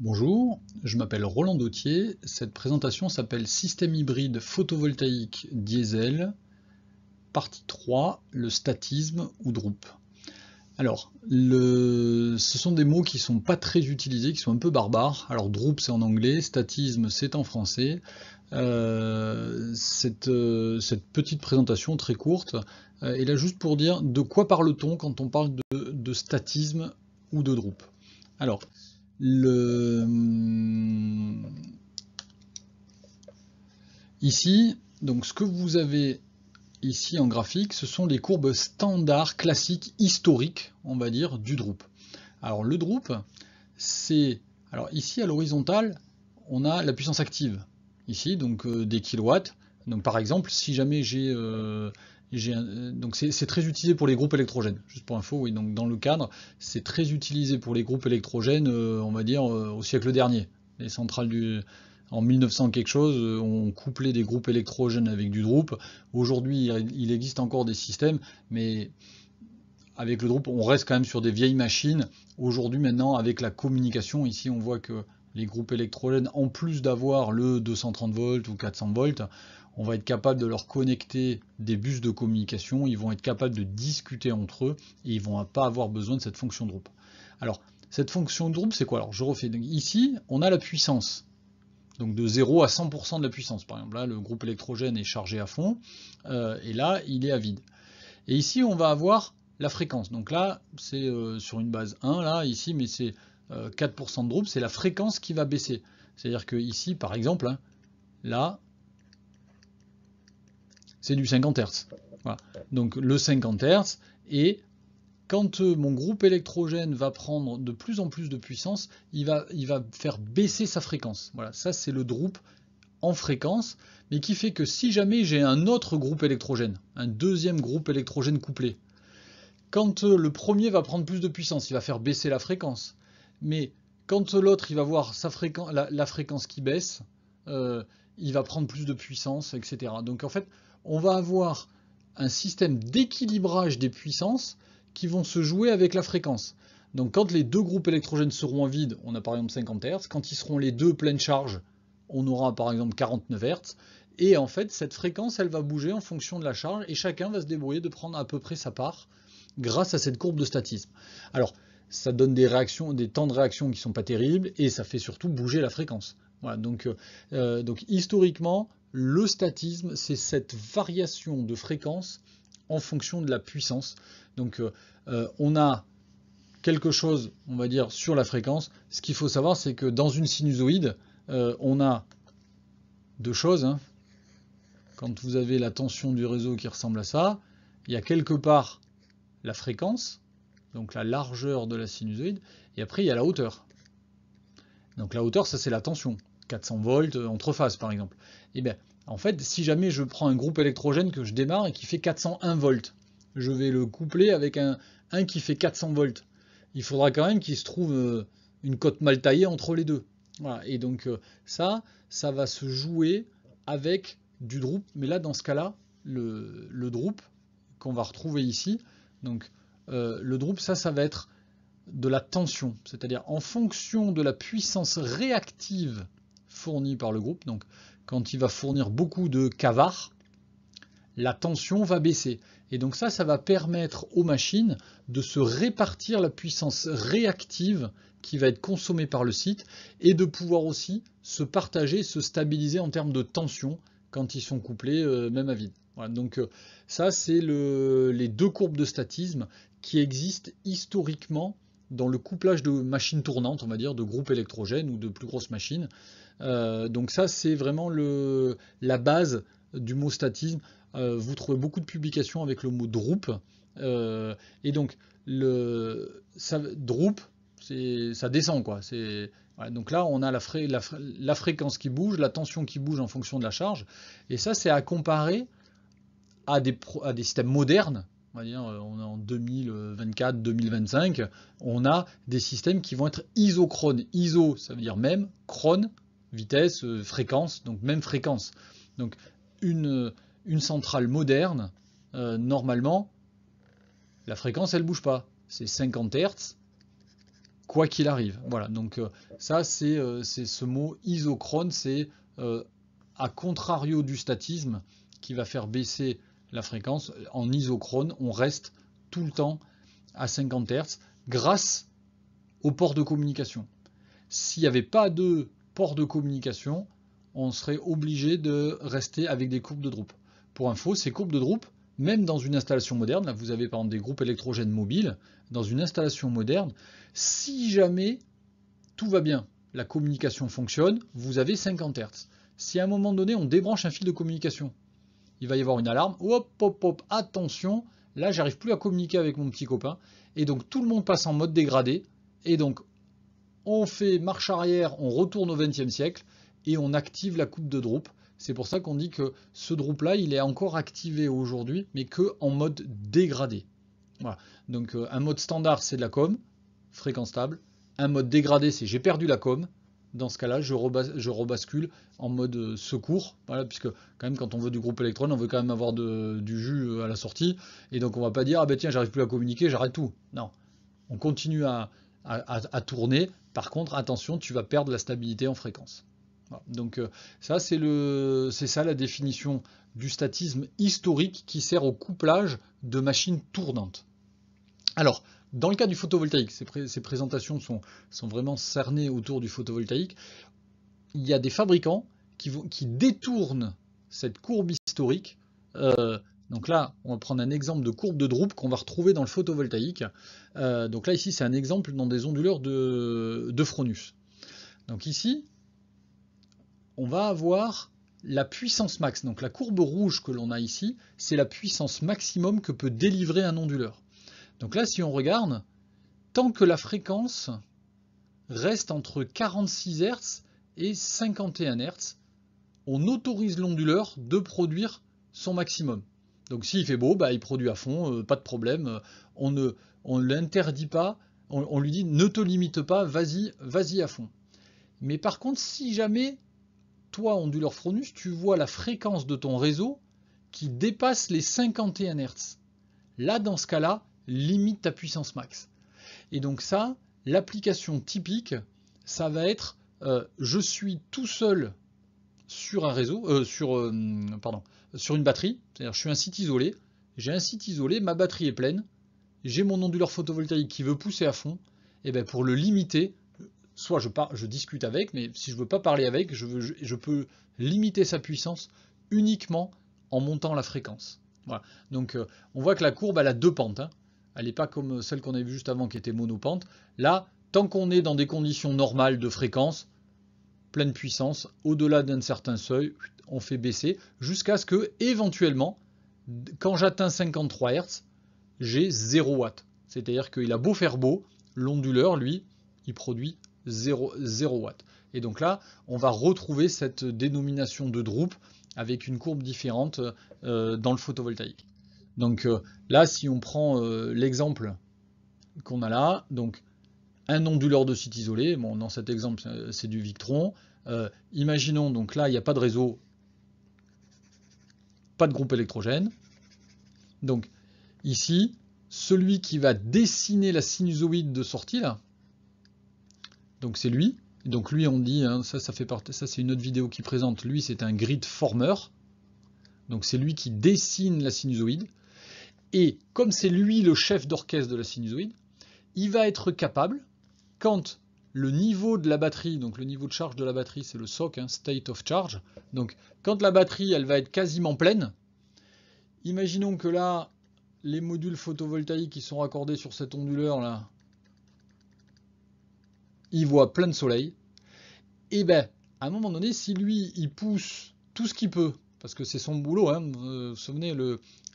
Bonjour, je m'appelle Roland Dautier. Cette présentation s'appelle Système hybride photovoltaïque diesel, partie 3, le statisme ou DROOP. Alors, ce sont des mots qui ne sont pas très utilisés, qui sont un peu barbares. Alors, DROOP c'est en anglais, statisme c'est en français. Cette petite présentation très courte est là juste pour dire de quoi parle-t-on quand on parle de statisme ou de DROOP. Alors, le, ici, donc ce que vous avez ici en graphique, ce sont les courbes standards classiques historiques, on va dire, du DROOP. Alors le DROOP, c'est... Alors ici à l'horizontale, on a la puissance active. Ici, donc des kilowatts. Donc par exemple, si jamais donc c'est très utilisé pour les groupes électrogènes. Juste pour info, oui, donc dans le cadre, c'est très utilisé pour les groupes électrogènes, on va dire, au siècle dernier. Les centrales en 1900 quelque chose, on couplait des groupes électrogènes avec du DROOP. Aujourd'hui, il existe encore des systèmes, mais avec le DROOP, on reste quand même sur des vieilles machines. Aujourd'hui, maintenant, avec la communication, ici, on voit que les groupes électrogènes, en plus d'avoir le 230 volts ou 400 volts, on va être capable de leur connecter des bus de communication. Ils vont être capables de discuter entre eux et ils vont pas avoir besoin de cette fonction DROOP. Alors, cette fonction DROOP, c'est quoi? Alors, je refais. Donc, ici, on a la puissance. Donc de 0 à 100% de la puissance. Par exemple, là, le groupe électrogène est chargé à fond, et là, il est à vide. Et ici, on va avoir la fréquence. Donc là, c'est sur une base 1, là, ici, mais c'est 4% de drop, c'est la fréquence qui va baisser. C'est-à-dire que ici, par exemple, hein, là, c'est du 50 Hz. Voilà. Donc le 50 Hz, et quand mon groupe électrogène va prendre de plus en plus de puissance, il va faire baisser sa fréquence. Voilà, ça c'est le DROOP en fréquence, mais qui fait que si jamais j'ai un autre groupe électrogène, un deuxième groupe électrogène couplé, quand le premier va prendre plus de puissance, il va faire baisser la fréquence. Mais quand l'autre il va voir la fréquence qui baisse, il va prendre plus de puissance, etc. Donc en fait, on va avoir un système d'équilibrage des puissances qui vont se jouer avec la fréquence. Donc quand les deux groupes électrogènes seront en vide, on a par exemple 50 Hz. Quand ils seront les deux pleine charge, on aura par exemple 49 Hz. Et en fait, cette fréquence, elle va bouger en fonction de la charge et chacun va se débrouiller de prendre à peu près sa part grâce à cette courbe de statisme. Alors, ça donne des réactions, des temps de réaction qui ne sont pas terribles et ça fait surtout bouger la fréquence. Voilà, donc historiquement, le statisme, c'est cette variation de fréquence en fonction de la puissance. Donc on a quelque chose, on va dire, sur la fréquence. Ce qu'il faut savoir, c'est que dans une sinusoïde, on a deux choses, hein. Quand vous avez la tension du réseau qui ressemble à ça, il y a quelque part la fréquence, donc la largeur de la sinusoïde, et après il y a la hauteur. Donc la hauteur, ça c'est la tension, 400 volts entre phases par exemple. Et bien, en fait, si jamais je prends un groupe électrogène que je démarre et qui fait 401 volts, je vais le coupler avec un qui fait 400 volts. Il faudra quand même qu'il se trouve une cote mal taillée entre les deux. Voilà. Et donc ça va se jouer avec du DROOP, mais là dans ce cas-là, le DROOP qu'on va retrouver ici, donc le DROOP, ça va être de la tension, c'est-à-dire en fonction de la puissance réactive fournie par le groupe, donc quand il va fournir beaucoup de kVAR, la tension va baisser. Et donc ça va permettre aux machines de se répartir la puissance réactive qui va être consommée par le site et de pouvoir aussi se partager, se stabiliser en termes de tension quand ils sont couplés, même à vide. Voilà, donc ça, c'est les deux courbes de statisme qui existent historiquement dans le couplage de machines tournantes, on va dire, de groupes électrogènes ou de plus grosses machines. Donc ça, c'est vraiment la base du mot statisme. Vous trouvez beaucoup de publications avec le mot DROOP. Et donc, DROOP, ça descend, quoi. Voilà, donc là, on a la fréquence qui bouge, la tension qui bouge en fonction de la charge. Et ça, c'est à comparer à des systèmes modernes. On va dire, on est en 2024-2025, on a des systèmes qui vont être isochrones. Iso, ça veut dire même, chron, vitesse, fréquence, donc même fréquence. Donc une centrale moderne, normalement, la fréquence, elle ne bouge pas. C'est 50 Hz, quoi qu'il arrive. Voilà, donc ça c'est ce mot isochrone, c'est à contrario du statisme qui va faire baisser la fréquence. En isochrone, on reste tout le temps à 50 Hz grâce au port de communication. S'il n'y avait pas de port de communication, on serait obligé de rester avec des courbes de Drup. Pour info, ces courbes de Drup, même dans une installation moderne, là vous avez par exemple des groupes électrogènes mobiles, dans une installation moderne, si jamais tout va bien, la communication fonctionne, vous avez 50 Hz. Si à un moment donné on débranche un fil de communication, il va y avoir une alarme, hop, hop, hop, attention, là j'arrive plus à communiquer avec mon petit copain, et donc tout le monde passe en mode dégradé, et donc on fait marche arrière, on retourne au XXe siècle, et on active la coupe de Drup. C'est pour ça qu'on dit que ce Drup-là, il est encore activé aujourd'hui, mais que en mode dégradé. Voilà. Donc un mode standard, c'est de la com, fréquence stable. Un mode dégradé, c'est j'ai perdu la com. Dans ce cas-là, je rebascule en mode secours, voilà, puisque quand même quand on veut du groupe Electron, on veut quand même avoir du jus à la sortie, et donc on va pas dire ah ben tiens j'arrive plus à communiquer, j'arrête tout. Non, on continue à tourner. Par contre, attention, tu vas perdre la stabilité en fréquence. Voilà. Donc ça c'est ça la définition du statisme historique qui sert au couplage de machines tournantes. Alors, dans le cas du photovoltaïque, ces présentations sont vraiment cernées autour du photovoltaïque. Il y a des fabricants qui détournent cette courbe historique. Donc là, on va prendre un exemple de courbe de Drup qu'on va retrouver dans le photovoltaïque. Donc là, ici, c'est un exemple dans des onduleurs de Fronius. Donc ici, on va avoir la puissance max. Donc la courbe rouge que l'on a ici, c'est la puissance maximum que peut délivrer un onduleur. Donc là, si on regarde, tant que la fréquence reste entre 46 Hz et 51 Hz, on autorise l'onduleur de produire son maximum. Donc s'il fait beau, bah, il produit à fond, pas de problème. On ne l'interdit pas, on lui dit ne te limite pas, vas-y à fond. Mais par contre, si jamais, toi, onduleur Fronius, tu vois la fréquence de ton réseau qui dépasse les 51 Hz, là, dans ce cas-là, limite ta puissance max. Et donc ça, l'application typique, ça va être je suis tout seul sur un réseau, sur une batterie, c'est-à-dire je suis un site isolé, j'ai un site isolé, ma batterie est pleine, j'ai mon onduleur photovoltaïque qui veut pousser à fond, et bien pour le limiter, soit je discute avec, mais si je ne veux pas parler avec, je peux limiter sa puissance uniquement en montant la fréquence. Voilà. Donc on voit que la courbe elle a deux pentes, hein. Elle n'est pas comme celle qu'on avait vue juste avant qui était monopente. Là, tant qu'on est dans des conditions normales de fréquence, pleine puissance, au-delà d'un certain seuil, on fait baisser jusqu'à ce que, éventuellement, quand j'atteins 53 Hz, j'ai 0 watts. C'est-à-dire qu'il a beau faire beau, l'onduleur, lui, il produit 0 watts. Et donc là, on va retrouver cette dénomination de Drup avec une courbe différente dans le photovoltaïque. Donc là, si on prend l'exemple qu'on a là, donc un onduleur de site isolé, bon, dans cet exemple, c'est du Victron. Imaginons, donc là, il n'y a pas de réseau, pas de groupe électrogène. Donc ici, celui qui va dessiner la sinusoïde de sortie, là, donc c'est lui. Donc lui, on dit, hein, ça c'est une autre vidéo qui présente, lui c'est un grid former. Donc c'est lui qui dessine la sinusoïde. Et comme c'est lui le chef d'orchestre de la sinusoïde, il va être capable, quand le niveau de la batterie, donc le niveau de charge de la batterie, c'est le SOC, hein, State of Charge, donc quand la batterie elle va être quasiment pleine, imaginons que là, les modules photovoltaïques qui sont raccordés sur cet onduleur là, ils voient plein de soleil, et bien à un moment donné, si lui il pousse tout ce qu'il peut, parce que c'est son boulot, hein, vous vous souvenez,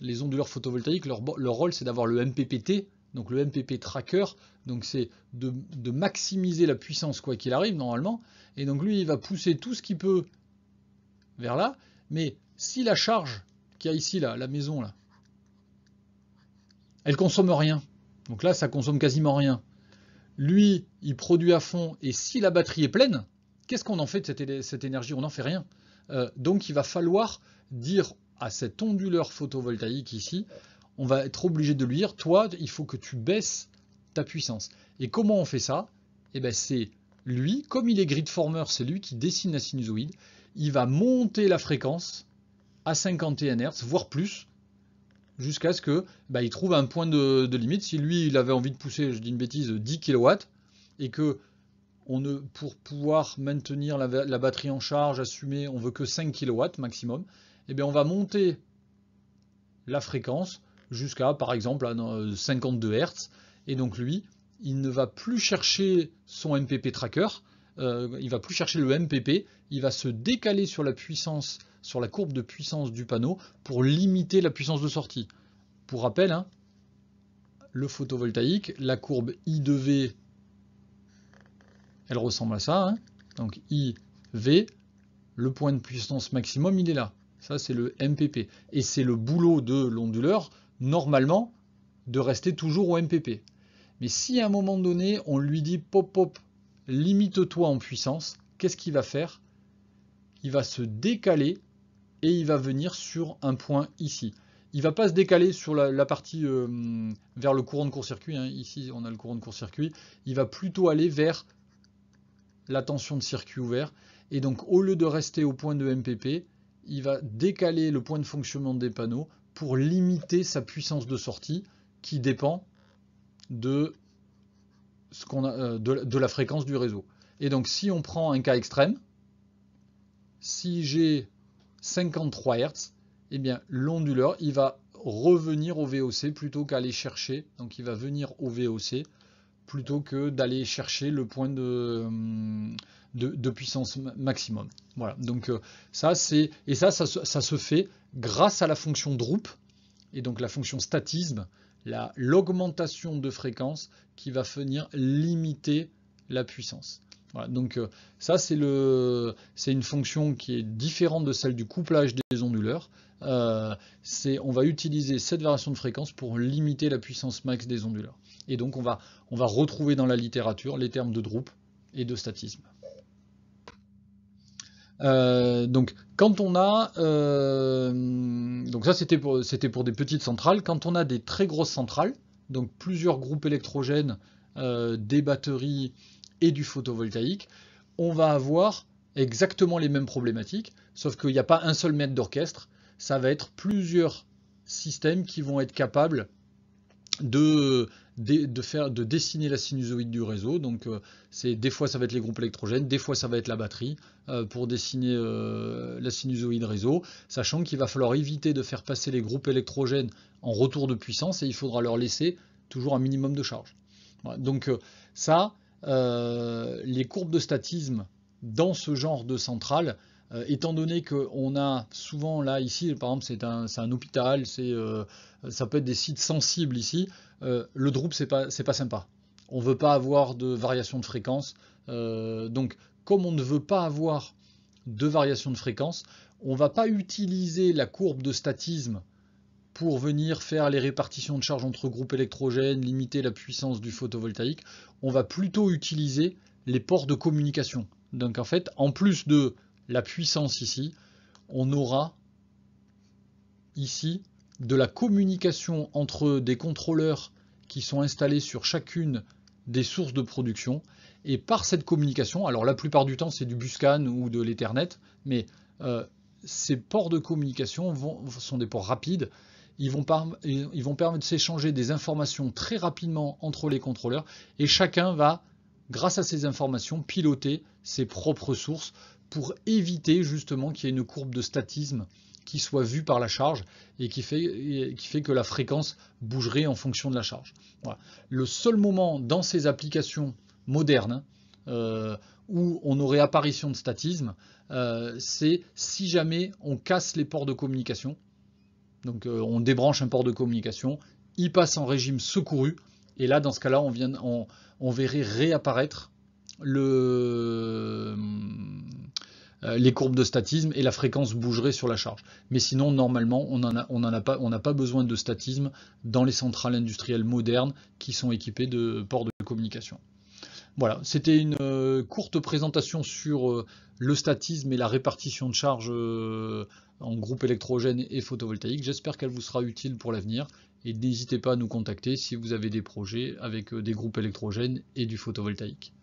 les onduleurs photovoltaïques, leur rôle c'est d'avoir le MPPT, donc le MPP tracker, donc c'est de maximiser la puissance quoi qu'il arrive normalement, et donc lui il va pousser tout ce qu'il peut vers là, mais si la charge qu'il y a ici, là, la maison là, elle consomme rien, donc là ça consomme quasiment rien, lui il produit à fond, et si la batterie est pleine, qu'est-ce qu'on en fait de cette énergie? On n'en fait rien. Donc il va falloir dire à cet onduleur photovoltaïque ici, on va être obligé de lui dire, toi, il faut que tu baisses ta puissance. Et comment on fait ça? eh ben c'est lui, comme il est grid former, c'est lui qui dessine la sinusoïde, il va monter la fréquence à 51 Hz, voire plus, jusqu'à ce que il trouve un point de limite. Si lui, il avait envie de pousser, je dis une bêtise, 10 kW, et que pour pouvoir maintenir la batterie en charge, assumer, on veut que 5 kW maximum, eh bien on va monter la fréquence jusqu'à, par exemple, à 52 Hz. Et donc lui, il ne va plus chercher son MPP tracker, il va plus chercher le MPP, il va se décaler sur la puissance, sur la courbe de puissance du panneau pour limiter la puissance de sortie. Pour rappel, hein, le photovoltaïque, la courbe I de V, elle ressemble à ça. Hein. Donc IV, le point de puissance maximum, il est là. Ça, c'est le MPP. Et c'est le boulot de l'onduleur, normalement, de rester toujours au MPP. Mais si à un moment donné, on lui dit pop pop, limite-toi en puissance, qu'est-ce qu'il va faire? Il va se décaler et il va venir sur un point ici. Il ne va pas se décaler sur la partie vers le courant de court-circuit. Hein. Ici, on a le courant de court-circuit. Il va plutôt aller vers la tension de circuit ouvert. Et donc, au lieu de rester au point de MPP, il va décaler le point de fonctionnement des panneaux pour limiter sa puissance de sortie qui dépend de la fréquence du réseau. Et donc, si on prend un cas extrême, si j'ai 53 Hz, eh bien l'onduleur, il va revenir au VOC plutôt qu'aller chercher. Donc, il va venir au VOC plutôt que d'aller chercher le point de puissance maximum. Voilà. Donc, ça se fait grâce à la fonction droop et donc la fonction statisme, l'augmentation de fréquence qui va venir limiter la puissance. Voilà, donc ça c'est une fonction qui est différente de celle du couplage des onduleurs. On va utiliser cette variation de fréquence pour limiter la puissance max des onduleurs. Et donc on va retrouver dans la littérature les termes de droop et de statisme. Donc quand on a donc ça c'était pour des petites centrales. Quand on a des très grosses centrales, donc plusieurs groupes électrogènes, des batteries et du photovoltaïque, on va avoir exactement les mêmes problématiques, sauf qu'il n'y a pas un seul maître d'orchestre, ça va être plusieurs systèmes qui vont être capables de dessiner la sinusoïde du réseau. Donc des fois ça va être les groupes électrogènes, des fois ça va être la batterie pour dessiner la sinusoïde réseau, sachant qu'il va falloir éviter de faire passer les groupes électrogènes en retour de puissance et il faudra leur laisser toujours un minimum de charge. Voilà. Donc les courbes de statisme dans ce genre de centrale, étant donné qu'on a souvent là ici, par exemple c'est un hôpital, ça peut être des sites sensibles ici, le droop c'est pas sympa. On ne veut pas avoir de variation de fréquence, donc comme on ne veut pas avoir de variation de fréquence, on ne va pas utiliser la courbe de statisme pour venir faire les répartitions de charge entre groupes électrogènes, limiter la puissance du photovoltaïque. On va plutôt utiliser les ports de communication. Donc en fait, en plus de la puissance ici, on aura ici de la communication entre des contrôleurs qui sont installés sur chacune des sources de production. Et par cette communication, alors la plupart du temps c'est du Buscan ou de l'Ethernet, mais ces ports de communication sont des ports rapides. Ils vont permettre de s'échanger des informations très rapidement entre les contrôleurs et chacun va, grâce à ces informations, piloter ses propres sources pour éviter justement qu'il y ait une courbe de statisme qui soit vue par la charge et qui fait que la fréquence bougerait en fonction de la charge. Voilà. Le seul moment dans ces applications modernes où on aurait apparition de statisme, c'est si jamais on casse les ports de communication. Donc on débranche un port de communication, il passe en régime secouru, et là dans ce cas-là on verrait réapparaître les courbes de statisme et la fréquence bougerait sur la charge. Mais sinon normalement on n'a pas besoin de statisme dans les centrales industrielles modernes qui sont équipées de ports de communication. Voilà, c'était une courte présentation sur le statisme et la répartition de charge en groupe électrogène et photovoltaïque. J'espère qu'elle vous sera utile pour l'avenir et n'hésitez pas à nous contacter si vous avez des projets avec des groupes électrogènes et du photovoltaïque.